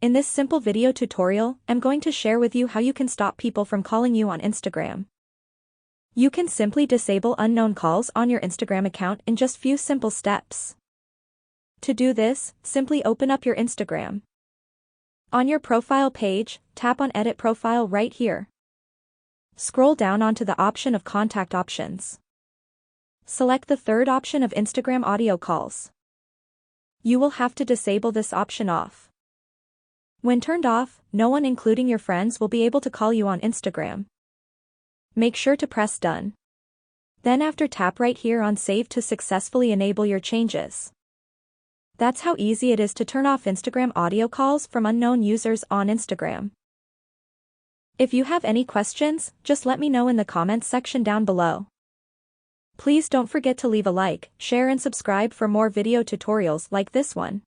In this simple video tutorial, I'm going to share with you how you can stop people from calling you on Instagram. You can simply disable unknown calls on your Instagram account in just few simple steps. To do this, simply open up your Instagram. On your profile page, tap on Edit Profile right here. Scroll down onto the option of Contact Options. Select the third option of Instagram Audio Calls. You will have to disable this option off. When turned off, no one including your friends will be able to call you on Instagram. Make sure to press Done. Then after tap right here on Save to successfully enable your changes. That's how easy it is to turn off Instagram audio calls from unknown users on Instagram. If you have any questions, just let me know in the comments section down below. Please don't forget to leave a like, share and subscribe for more video tutorials like this one.